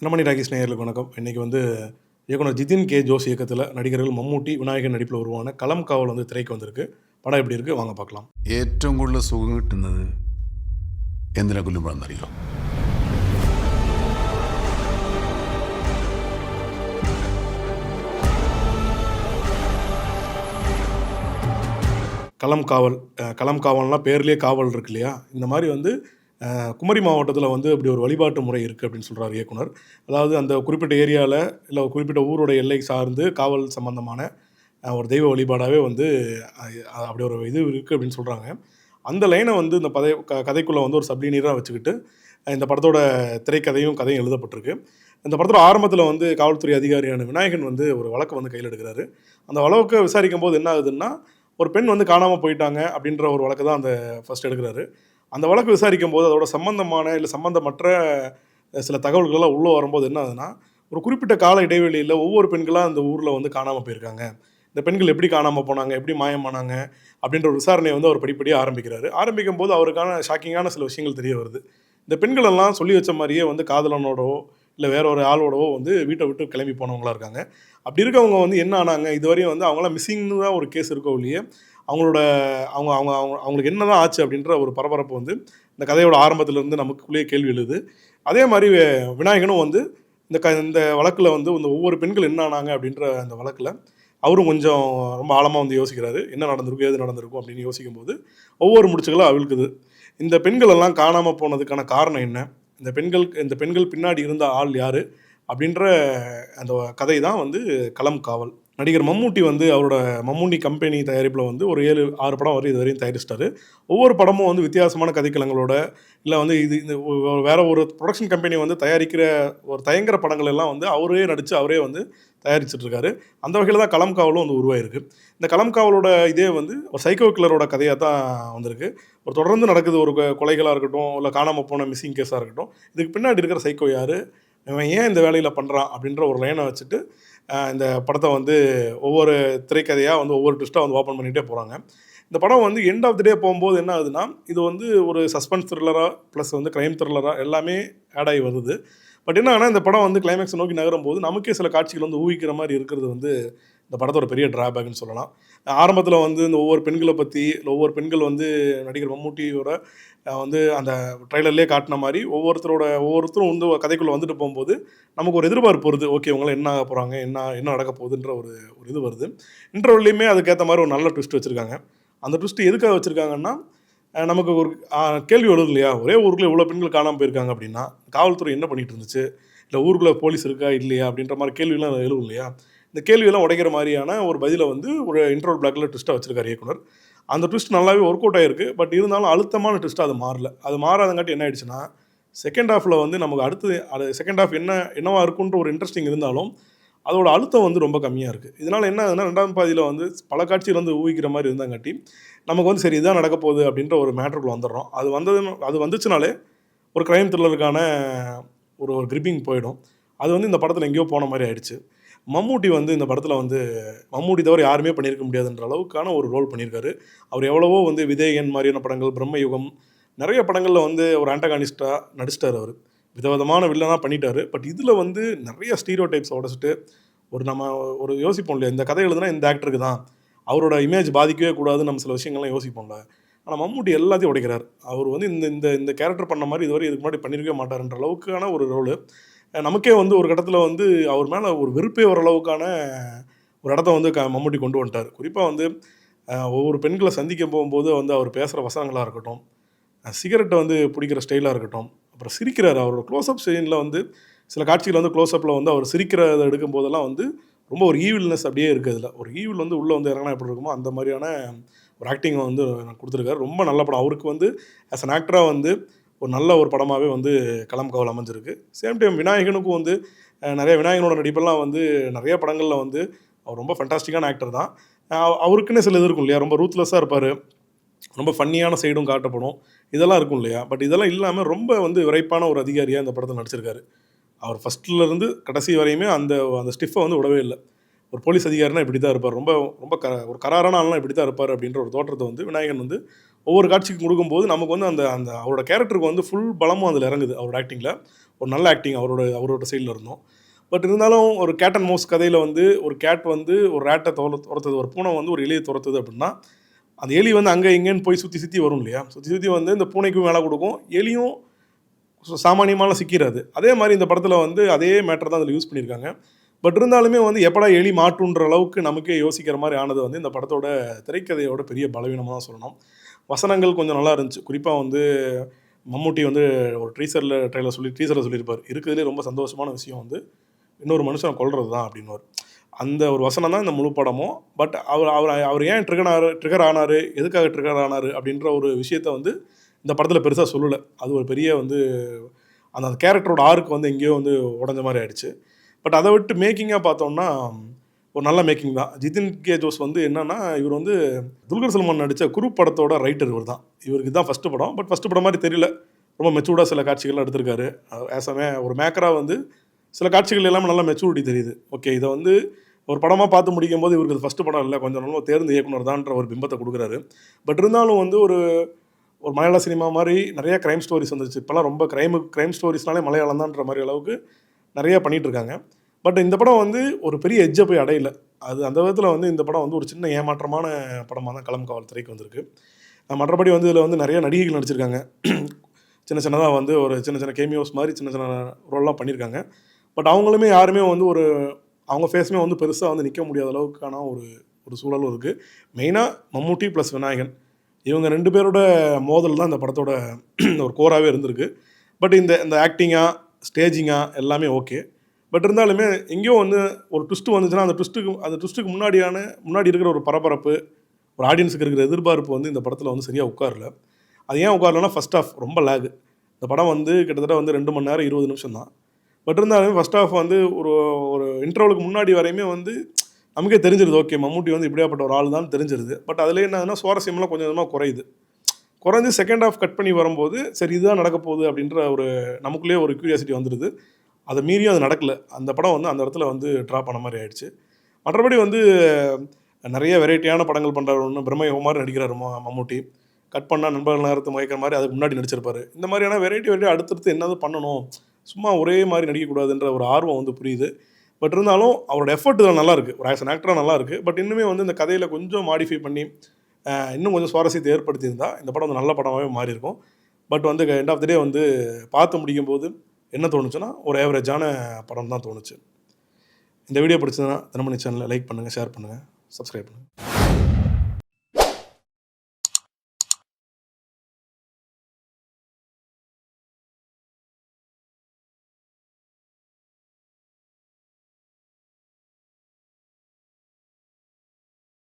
தினமணி ராகேஷ் நேயர்களுக்கு வணக்கம். இன்னைக்கு இயக்குனர் ஜிதின் கே ஜோஸ் இயக்கத்தில் நடிகர்கள் மம்முட்டி, விநாயகன் நடிப்பில் உருவான களம் காவல் திரைக்கு வந்திருக்கு. படம் எப்படி இருக்கு வாங்க பார்க்கலாம். ഏറ്റവും കൂടുതൽ സുഖം കിട്ടുന്നത് എന്തിനെ കൊല്ലുമ്പോഴെന്നറിയോ? களம் காவல்னா பேர்லேயே காவல் இருக்கு இல்லையா? இந்த மாதிரி குமரி மாவட்டத்தில் இப்படி ஒரு வழிபாட்டு முறை இருக்குது அப்படின்னு சொல்கிறார் இயக்குனர். அதாவது அந்த குறிப்பிட்ட ஏரியாவில் இல்லை ஒரு குறிப்பிட்ட ஊரோட எல்லை சார்ந்து காவல் சம்பந்தமான ஒரு தெய்வ வழிபாடாகவே அப்படி ஒரு இது இருக்குது அப்படின்னு சொல்கிறாங்க. அந்த லைனை இந்த கதைக்குள்ளே ஒரு சப்ளீனியராக வச்சுக்கிட்டு இந்த படத்தோட திரைக்கதையும் கதையும் எழுதப்பட்டிருக்கு. இந்த படத்தோட ஆரம்பத்தில் காவல்துறை அதிகாரியான விநாயகன் ஒரு வழக்கை கையில் எடுக்கிறாரு. அந்த வழக்கை விசாரிக்கும் போது என்ன ஆகுதுன்னா, ஒரு பெண் காணாமல் போயிட்டாங்க அப்படின்ற ஒரு வழக்கு தான் ஃபஸ்ட் எடுக்கிறாரு. அந்த வழக்கு விசாரிக்கும் போது அதோட சம்பந்தமான இல்லை சம்பந்தமற்ற சில தகவல்கள்லாம் உள்ளே வரும்போது என்ன ஆகுதுன்னா, ஒரு குறிப்பிட்ட கால இடைவெளியில் ஒவ்வொரு பெண்களாக அந்த ஊரில் காணாமல் போயிருக்காங்க. இந்த பெண்கள் எப்படி காணாமல் போனாங்க, எப்படி மாயமானாங்க அப்படின்ற ஒரு விசாரணையை அவர் படிப்படியாக ஆரம்பிக்கிறாரு. ஆரம்பிக்கும் போது அவருக்கான ஷாக்கிங்கான சில விஷயங்கள் தெரிய வருது. இந்த பெண்கள் எல்லாம் சொல்லி வச்ச மாதிரியே காதலனோடவோ இல்லை வேற ஒரு ஆளோடவோ வீட்டை விட்டு கிளம்பி போனவங்களா இருக்காங்க. அப்படி இருக்கவங்க என்ன ஆனாங்க, இதுவரையும் அவங்களாம் மிஸ்ஸிங்னு தான் ஒரு கேஸ் இருக்கோ இல்லையே, அவங்களோட அவங்க அவங்க அவங்க அவங்களுக்கு என்ன தான் ஆச்சு அப்படின்ற ஒரு பரபரப்பு இந்த கதையோட ஆரம்பத்திலேருந்து நமக்குள்ளேயே கேள்வி எழுது. அதே மாதிரி விநாயகனும் இந்த வழக்கில் இந்த ஒவ்வொரு பெண்கள் என்ன ஆனாங்க அப்படின்ற அந்த வழக்கில் அவரும் கொஞ்சம் ரொம்ப ஆழமாக யோசிக்கிறாரு. என்ன நடந்திருக்கும், ஏது நடந்திருக்கும் அப்படின்னு யோசிக்கும்போது ஒவ்வொரு முடிச்சுகளாக அவிழ்க்குது. இந்த பெண்கள் எல்லாம் காணாமல் போனதுக்கான காரணம் என்ன, இந்த பெண்கள் பின்னாடி இருந்த ஆள் யார் அப்படின்ற அந்த கதை தான் களம் காவல். நடிகர் மம்முட்டி அவரோட மம்முட்டி கம்பெனி தயாரிப்பில் ஒரு 7-6 படம் வரை இதுவரையும் தயாரிச்சிட்டாரு. ஒவ்வொரு படமும் வித்தியாசமான கதைக்களங்களோட இல்லை இது இந்த வேற ஒரு ப்ரொடக்ஷன் கம்பெனி தயாரிக்கிற ஒரு தயங்குற படங்கள் எல்லாம் அவரே நடித்து அவரே தயாரிச்சிட்ருக்காரு. அந்த வகையில் தான் களம் காவலும் உருவாயிருக்கு. இந்த களம் காவலோட இதே ஒரு சைக்கோ கில்லரோட கதையாக தான் வந்திருக்கு. ஒரு தொடர்ந்து நடக்குது ஒரு கொலைகளாக இருக்கட்டும், இல்லை காணாமல் போன மிஸ்ஸிங் கேஸாக இருக்கட்டும், இதுக்கு பின்னாடி இருக்கிற சைக்கோ யார், இவன் ஏன் இந்த வேலையில் பண்ணுறான் அப்படின்ற ஒரு லைனை வச்சுட்டு இந்த படத்தை ஒவ்வொரு திரைக்கதையாக ஒவ்வொரு ட்விஸ்ட்டாக ஓப்பன் பண்ணிகிட்டே போகிறாங்க. இந்த படம் எண்ட் ஆஃப் தி டே போகும்போது என்ன ஆகுதுன்னா, இது ஒரு சஸ்பென்ஸ் த்ரில்லராக ப்ளஸ் க்ரைம் த்ரில்லராக எல்லாமே ஆட் ஆகி வருது. பட் என்ன ஆனால் இந்த படம் கிளைமேக்ஸை நோக்கி நகரும் போது நமக்கே சில காட்சிகள் ஊகிக்கிற மாதிரி இருக்கிறது இந்த படத்தோட பெரிய ட்ராபேக்னு சொல்லலாம். ஆரம்பத்தில் இந்த ஒவ்வொரு பெண்களை பற்றி இல்லை ஒவ்வொரு பெண்கள் நடிகர் மம்முட்டியோட அந்த ட்ரைலர்லேயே காட்டின மாதிரி ஒவ்வொருத்தரும் கதைக்குள்ளே வந்துட்டு போகும்போது நமக்கு ஒரு எதிர்பார்ப்பு வருது. ஓகே, இவங்களாம் என்ன ஆக போகிறாங்க, என்ன நடக்க போகுதுன்ற ஒரு இது வருது. இன்டர்வல்லையுமே அதுக்கேற்ற மாதிரி ஒரு நல்ல ட்விஸ்ட் வச்சுருக்காங்க. அந்த ட்விஸ்ட் எதுக்காக வச்சுருக்காங்கன்னா, நமக்கு ஒரு கேள்வி எழுது இல்லையா, ஒரே ஊருக்குள்ளே இவ்வளோ பெண்கள் காணாமல் போயிருக்காங்க அப்படின்னா காவல்துறை என்ன பண்ணிகிட்டு இருந்துச்சு, இல்லை ஊருக்குள்ளே போலீஸ் இருக்கா இல்லையா அப்படின்ற மாதிரி கேள்விலாம் எழுவும் இல்லையா. இந்த கேள்வியெல்லாம் உடைக்கிற மாதிரியான ஒரு பதிலை ஒரு இன்ட்ரோல் பிளாக்ல ட்விஸ்ட்டாக வச்சுருக்காரு இயக்குனர். அந்த ட்விஸ்ட் நல்லாவே ஒர்க் அவுட் ஆகிருக்கு. பட் இருந்தாலும் அழுத்தமான ட்விஸ்ட்டாக அது மாறல. அது மாறாதங்காட்டி என்ன ஆயிடுச்சுன்னா, செகண்ட் ஹாஃபில் நமக்கு அடுத்து செகண்ட் ஹாஃப் என்னவா இருக்குன்ற ஒரு இன்ட்ரெஸ்டிங் இருந்தாலும் அதோட அழுத்தம் ரொம்ப கம்மியாக இருக்குது. இதனால் என்ன ஆகுதுன்னா, 2ஆம் பாதியில் பல காட்சிகள் ஊகிக்கிற மாதிரி இருந்தாங்காட்டி நமக்கு சரி இதுதான் நடக்க போகுது அப்படின்ற ஒரு மேட்டருக்குள்ள வந்துடுறோம். அது வந்துச்சுனாலே ஒரு க்ரைம் த்ரில்லருக்கான ஒரு கிரிப்பிங் போயிடும். அது இந்த படத்தில் எங்கேயோ போன மாதிரி ஆயிடுச்சு. மம்முட்டி இந்த படத்தில் மம்முட்டி தவிர யாருமே பண்ணியிருக்க முடியாதுன்ற அளவுக்கான ஒரு ரோல் பண்ணியிருக்காரு. அவர் எவ்வளவோ விதேயன் மாதிரியான படங்கள், பிரம்மயுகம் நிறைய படங்களில் ஒரு ஆண்டகானிஸ்டாக நடிச்சிட்டார். அவர் விதவிதமான வில்லனாக பண்ணிட்டார். பட் இதில் நிறைய ஸ்டீரியோ டைப்ஸை உடச்சிட்டு நம்ம ஒரு யோசிப்போம் இல்லையா, இந்த கதை எழுதுனா இந்த ஆக்டருக்கு தான், அவரோட இமேஜ் பாதிக்கவே கூடாதுன்னு நம்ம சில விஷயங்கள்லாம் யோசிப்போம்ல. ஆனால் மம்முட்டி எல்லாத்தையும் உடைக்கிறார். அவர் இந்த இந்த இந்த கேரக்டர் பண்ண மாதிரி இதுக்கு முன்னாடி பண்ணியிருக்கவே மாட்டார்ன்ற அளவுக்கான ஒரு ரோலு. நமக்கே ஒரு கட்டத்தில் அவர் மேலே ஒரு வெறுப்பே வர அளவுக்கான ஒரு இடத்த மம்முட்டி கொண்டு வந்துட்டார். குறிப்பாக ஒவ்வொரு பெண்களை சந்திக்க போகும்போது அவர் பேசுகிற வசனங்களாக இருக்கட்டும், சிகரெட்டை பிடிக்கிற ஸ்டைலாக இருக்கட்டும், அப்புறம் சிரிக்கிறார். அவரோட க்ளோஸ்அப் சீனில் சில காட்சிகள் க்ளோஸ்அப்பில் அவர் சிரிக்கிறத எடுக்கும் போதெல்லாம் ரொம்ப ஒரு ஈவில்னஸ் அப்படியே இருக்குது. அதில் ஒரு ஈவில் உள்ளே இறங்கினா எப்படி இருக்குமோ அந்த மாதிரியான ஒரு ஆக்டிங்கை கொடுத்துருக்காரு. ரொம்ப நல்ல படம். அவருக்கு ஆஸ் அன் ஆக்டராக ஒரு நல்ல ஒரு படமாகவே களம் காவல் அமைஞ்சிருக்கு. சேம் டைம் விநாயகனுக்கும் நிறைய விநாயகனோட நடிப்பெல்லாம் நிறைய படங்களில் அவர் ரொம்ப ஃபண்டாஸ்டிக்கான ஆக்டர் தான். அவருக்குன்னே சில இது இருக்கும் இல்லையா, ரொம்ப ரூத்லெஸ்ஸாக இருப்பார், ரொம்ப ஃபன்னியான சைடும் காட்டப்படும், இதெல்லாம் இருக்கும் இல்லையா. பட் இதெல்லாம் இல்லாமல் ரொம்ப விரைப்பான ஒரு அதிகாரியாக இந்த படத்தில் நடிச்சிருக்காரு. அவர் ஃபஸ்ட்லேருந்து கடைசி வரையுமே அந்த ஸ்டிஃபை விடவே இல்லை. ஒரு போலீஸ் அதிகாரினா இப்படி தான் இருப்பார், ரொம்ப ரொம்ப ஒரு கராரான ஆள்லாம் இப்படி தான் இருப்பார் அப்படின்ற ஒரு தோற்றத்தை விநாயகன் ஒவ்வொரு காட்சிக்கு கொடுக்கும்போது நமக்கு அந்த அந்த அவரோட கேரக்டருக்கு ஃபுல் பலமும் அதில் இறங்குது அவரோட ஆக்டிங்கில். ஒரு நல்ல ஆக்டிங் அவரோட சைடில் இருந்தோம். பட் இருந்தாலும் ஒரு கேட் அண்ட் மவுஸ் கதையில் வந்து ஒரு கேட் வந்து ஒரு ரேட்டை துரத்துது, ஒரு பூனை வந்து ஒரு எலியை துரத்துது அப்படின்னா அந்த எலி வந்து அங்கே இங்கேன்னு போய் சுற்றி சுற்றி வரும் இல்லையா, சுற்றி சுற்றி வந்து இந்த பூனைக்கும் வேலை கொடுக்கும், எலியும் சாமானியமான சிக்கிறாது. அதே மாதிரி இந்த படத்தில் வந்து அதே மேட்டர் தான் அதில் யூஸ் பண்ணியிருக்காங்க. பட் இருந்தாலுமே வந்து எப்படா எலி மாட்டுன்ற அளவுக்கு நமக்கே யோசிக்கிற மாதிரி ஆனது வந்து இந்த படத்தோட திரைக்கதையோட பெரிய பலவீனமாக தான் சொல்லணும். வசனங்கள் கொஞ்சம் நல்லா இருந்துச்சு. குறிப்பாக வந்து மம்முட்டி வந்து ஒரு ட்ரீசரில் சொல்லியிருப்பார், இருக்கிறதுலே ரொம்ப சந்தோஷமான விஷயம் வந்து இன்னொரு மனுஷனை கொல்றது தான் அப்படின்னுவார். அந்த ஒரு வசனம் தான் இந்த முழு படமும். பட் அவர் அவர் அவர் ஏன் ட்ரிகர் ஆனார், எதுக்காக ட்ரிகர் ஆனார் அப்படின்ற ஒரு விஷயத்த வந்து இந்த படத்தில் பெருசாக சொல்லலை. அது ஒரு பெரிய வந்து அந்த கேரக்டரோட ஆர்க்கு வந்து எங்கேயோ வந்து உடஞ்ச மாதிரி ஆயிடுச்சு. பட் அதை விட்டு மேக்கிங்காக பார்த்தோம்னா ஒரு நல்ல மேக்கிங் தான். ஜிதின் கே ஜோஸ் வந்து என்னன்னா, இவர் வந்து துல்கர் சல்மான் நடித்த குரு படத்தோட ரைட்டர் இவர் தான். இவருக்கு தான் ஃபஸ்ட்டு படம். பட் ஃபஸ்ட்டு படம் மாதிரி தெரியல, ரொம்ப மெச்சூர்டாக சில காட்சிகள்லாம் எடுத்திருக்காரு. ஒரு மேக்கராக வந்து சில காட்சிகள் எல்லாமே நல்லா மெச்சூரிட்டி தெரியுது. ஓகே, இதை வந்து ஒரு படமாக பார்த்து முடிக்கும் போது இவருக்கு ஃபஸ்ட்டு படம் இல்லை, கொஞ்சம் நல்லா தேர்ந்த இயக்குனர் தான்ற ஒரு பிம்பத்தை கொடுக்குறாரு. பட் இருந்தாலும் வந்து ஒரு ஒரு மலையாள சினிமா மாதிரி நிறைய க்ரைம் ஸ்டோரிஸ் வந்துச்சு. இப்போலாம் ரொம்ப க்ரைம் ஸ்டோரிஸ்னாலே மலையாளம் தான்ற மாதிரி அளவுக்கு நிறைய பண்ணிகிட்ருக்காங்க. பட் இந்த படம் வந்து ஒரு பெரிய எட்ஜை போய் அடையல. அது அந்த விதத்தில் வந்து இந்த படம் வந்து ஒரு சின்ன ஏமாற்றமான படமாக தான் களம் காவல் திரைக்கு வந்திருக்கு. மற்றபடி வந்து இதில் வந்து நிறைய நடிகைகள் நடிச்சிருக்காங்க. சின்னதாக வந்து ஒரு சின்ன கேமியோஸ் மாதிரி சின்ன ரோல்லாம் பண்ணியிருக்காங்க. பட் அவங்களுமே யாருமே வந்து அவங்க ஃபேஸுமே வந்து பெருசாக வந்து நிற்க முடியாத அளவுக்கான ஒரு சூழலும் இருக்குது. மெயினாக மம்முட்டி ப்ளஸ் விநாயகன், இவங்க 2 பேரோட மோதல் தான் இந்த படத்தோட ஒரு கோராகவே இருந்திருக்கு. பட் இந்த ஆக்டிங்காக ஸ்டேஜிங்காக எல்லாமே ஓகே. பட் இருந்தாலுமே எங்கேயோ வந்து ஒரு ட்விஸ்ட்டு வந்துச்சுன்னா அந்த ட்விஸ்ட்டுக்கு முன்னாடி இருக்கிற ஒரு பரபரப்பு, ஒரு ஆடியன்ஸுக்கு இருக்கிற எதிர்பார்ப்பு வந்து இந்த படத்தில் வந்து சரியாக உட்காரல. அது ஏன் உட்காரலன்னா, ஃபஸ்ட் ஹாஃப் ரொம்ப லேகு. இந்த படம் வந்து கிட்டத்தட்ட வந்து 2 மணி நேரம் 20 நிமிஷம் தான். பட் இருந்தாலுமே ஃபஸ்ட் ஹாஃப் வந்து ஒரு இன்டர்வலுக்கு முன்னாடி வரையுமே வந்து நமக்கே தெரிஞ்சிருது, ஓகே மம்முட்டி வந்து இப்படியாப்பட்ட ஒரு ஆள் தான் தெரிஞ்சிருது. பட் அதில் என்னதுன்னா, சுவாரஸ்யம்லாம் கொஞ்சம் கொஞ்சமாக குறைஞ்சு செகண்ட் ஹாஃப் கட் பண்ணி வரும்போது சரி இதுதான் நடக்க போகுது அப்படின்ற ஒரு நமக்குள்ளேயே ஒரு க்யூரியாசிட்டி வந்துடுது. அதை மீறியும் அது நடக்கலை. அந்த படம் வந்து அந்த இடத்துல வந்து ட்ராப் ஆன மாதிரி ஆயிடுச்சு. மற்றபடி வந்து நிறைய வெரைட்டியான படங்கள் பண்ணுறாரு. ஒன்று பிரம்மயுகமாரி நடிக்கிறாரு மம்முட்டி. கட் பண்ணால் நண்பர்கள் நேரத்தை மயக்கிற மாதிரி அதுக்கு முன்னாடி நடிச்சிருப்பாரு. இந்த மாதிரியான வெரைட்டி அடுத்தடுத்து என்னது பண்ணணும், சும்மா ஒரே மாதிரி நடிக்கக்கூடாதுன்ற ஒரு ஆர்வம் வந்து புரியுது. பட் இருந்தாலும் அவரோட எஃபர்ட் இதில் நல்லாயிருக்கு. ஒரு ஆஸ் அன் ஆக்டராக நல்லாயிருக்கு. பட் இன்னுமே வந்து இந்த கதையில் கொஞ்சம் மாடிஃபை பண்ணி இன்னும் கொஞ்சம் சுவாரஸ்யத்தை ஏற்படுத்தியிருந்தா இந்த படம் வந்து நல்ல படமாகவே மாறி இருக்கும். பட் வந்து எண்ட் ஆஃப் த டே வந்து பார்த்து முடிக்கும் போது என்ன தோணுச்சுன்னா, ஒரு ஆவரேஜான படம் தான் தோணுச்சு. இந்த வீடியோ பிடிச்சதுன்னா தினமணி சேனலை லைக் பண்ணுங்கள், ஷேர் பண்ணுங்கள், சப்ஸ்கிரைப் பண்ணுங்கள்.